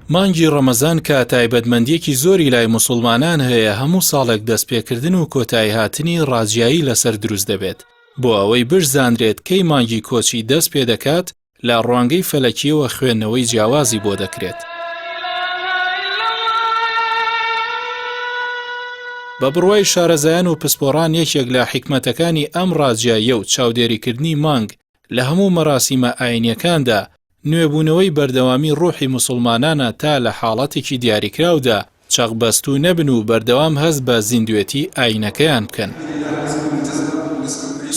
مانگی ڕەمەزان کە تایبەتمەندیەکی زۆری لای موسڵمانان هەیە هەموو ساڵێک دەستپێکردن و کۆتایی هاتنی ڕاجیایی لەسەر دروست دەبێت بۆ ئەوەی بشزانرێت کەی مانگی کۆچی دەست پێ دەکات لە ڕوانگەی فەلەکیەوە خوێندنەوەی جیاوازی بۆ دەکرێت. بە بڕوای شارەزایان و پسپۆڕان یەکێک لە حیکمەتەکانی ئەم ڕاجیاییە و چاودێریکردنی مانگ لە هەموو مەراسیمە ئاینیەکاندا نوێبوونەوەی بەردەوامی ڕوحی موسڵمانانە تا لە حاڵەتێکی دیاریکراودا چەقبەستوو نەبن و بەردەوام هەست بە زیندوێتی ئاینەکەیان بکەن.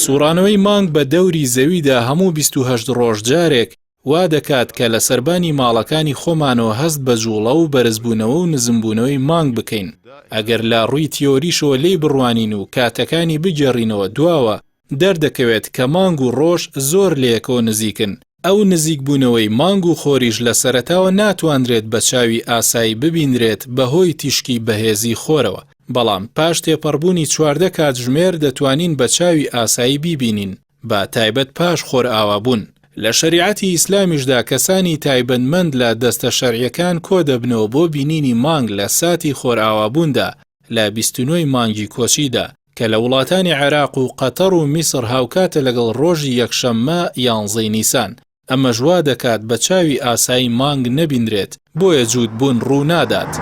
سوڕانەوەی مانگ بە دەوری زەویدا هەموو 28 ڕۆژ جارێک وا دەکات کە لە سەربانی ماڵەکانی خۆمانەوە هەست بە جوڵە و بەرزبوونەوە و نزمبوونەوەی مانگ بکەین. ئەگەر لە ڕووی تیۆریشەوە لێی بڕوانین و کاتەکانی بگێڕینەوە دواوە دەردەکەوێت کە مانگ و ڕۆژ زۆر لێکەوە نزیکن. ئەو نزیک بوونەوەی مانگ و خۆریش لە سەرەتاوە ناتوانرێت بە چاوی ئاسایی ببینرێت بەهۆی تیشکی بەهێزی خۆرەوە، بەڵام پاش تێپەڕبوونی 14 کاتژمێر دەتوانین بە چاوی ئاسایی بیبینین، بە تایبەت پاش خۆر ئاوابوون. لە شەریعەتی ئیسلامیشدا کەسانی تایبەتمەند لە دەستە شەرعیەکان کۆ دەبنەوە بۆ بینینی مانگ لە ساتی خۆر ئاوابووندا لە 29 مانگی کۆچیدا کە لە وڵاتانی عێراق و قەتەر و میسر هاوکاتە لەگەڵ ڕۆژی یەکشەممە 11 نیسان. ئەمە ژوا دەکات بە چاوی ئاسایی مانگ نەبینرێت، بۆیە جوودبوون ڕوو نادات.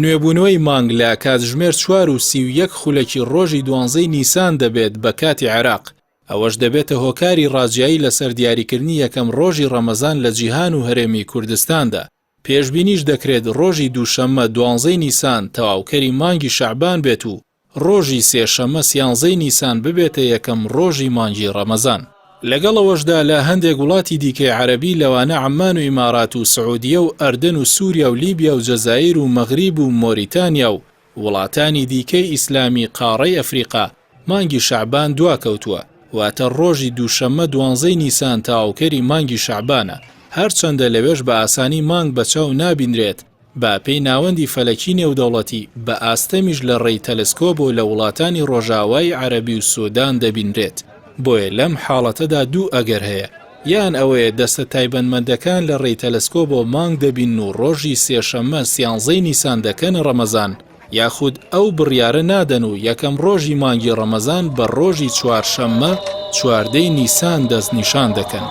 نوێبوونەوەی مانگ لە کاتژمێر 4 و 31 خولەکی ڕۆژی 12 نیسان دەبێت بە کاتی عێراق. ئەوەش دەبێتە هۆکاری ڕاجیایی لەسەر دیاریکردنی یەکەم ڕۆژی ڕەمەزان لە جیهان و هەرێمی کوردستاندا. پێشبینیش دەکرێت ڕۆژی دووشەممە 12 نیسان تەواوکەری مانگی شەعبان بێت و ڕۆژی سێشەممە 13 نیسان ببێتە یەکەم ڕۆژی مانگی ڕەمەزان. لەگەڵەوەشدا لە هەندێک وڵاتی دیکەی عەرەبی لەوانە عەمان و ئیمارات و سعودیە و ئەردن و سووریا و لیبیا و جەزایر و مەغریب و مۆریتانیا و وڵاتانی دیکەی ئیسلامی قاڕەی ئەفریقا مانگی شەعبان دواکەوتووە، واتە ڕۆژی دووشەممە 12 نیسان تاوکەری مانگی شەعبانە. هەرچەندە لەوێش بە ئاسانی مانگ بەچاو نابینرێت، بە پێی ناوەندی فەلەکی نێودەوڵەتی بە ئاستەمیش لە ڕێی تەلەسکۆب و لە وڵاتانی ڕۆژاوای عەرەبی و سوودان دەبینرێت. بۆیە لەم حاڵەتەدا دوو ئەگەر هەیە، یان ئەوەیە دەستە تایبەتمەندەکان لە ڕێی تەلەسکۆبەوە مانگ دەبین و ڕۆژی سێشەممە 13 نیسان دەکەن ڕەمەزان، یاخود ئەو بڕیارە نادەن و یەکەم ڕۆژی مانگی ڕەمەزان بە ڕۆژی چوارشەممە 14 نیسان دەستنیشان دەکەن.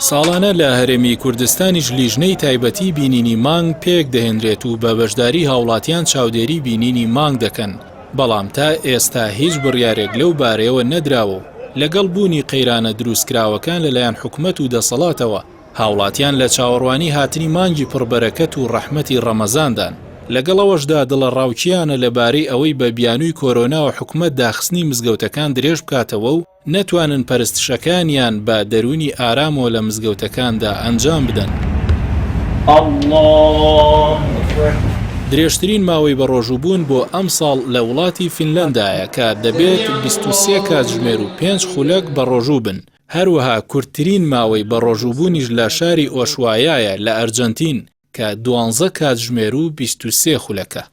ساڵانە لە هەرێمی کوردستانیش لیژنەی تایبەتی بینینی مانگ پێک دەهێنرێت و بە بەشداری هاوڵاتیان چاودێری بینینی مانگ دەکەن، بەڵام تا ئێستا هیچ بڕیارێک لەو بارەیەوە نەدراوە و لەگەڵ بوونی قەیرانە دروستکراوەکان لەلایەن حکومەت و دەسەڵاتەوە هاوڵاتیان لە چاوەڕوانی هاتنی مانگی پڕبەرەکەت و ڕەحمەتی ڕەمەزاندان. لەگەڵەوەشدا دڵە ڕاوچیانە لەبارەی ئەوەی بە بیانووی کۆرۆنا و حکومەت داخستنی مزگەوتەکان درێژ بکاتەوە و نەتوانن پەرستشەکانیان بە دەرونی ئارامەوە لە مزگەوتەکاندا ئەنجام بدەن. درێژترین ماوەی بە ڕۆژووبوون بۆ ئەم ساڵ لە وڵاتی فینلەندایە کە دەبێت 23 کاتژمێر و 5 خولەک بە ڕۆژوو بن. هەروەها کورتترین ماوەی بە ڕۆژووبوونیش لە شاری ئۆشوایایە لە ئەرجەنتین کە 12 کاتژمێر و 23 خولەکە.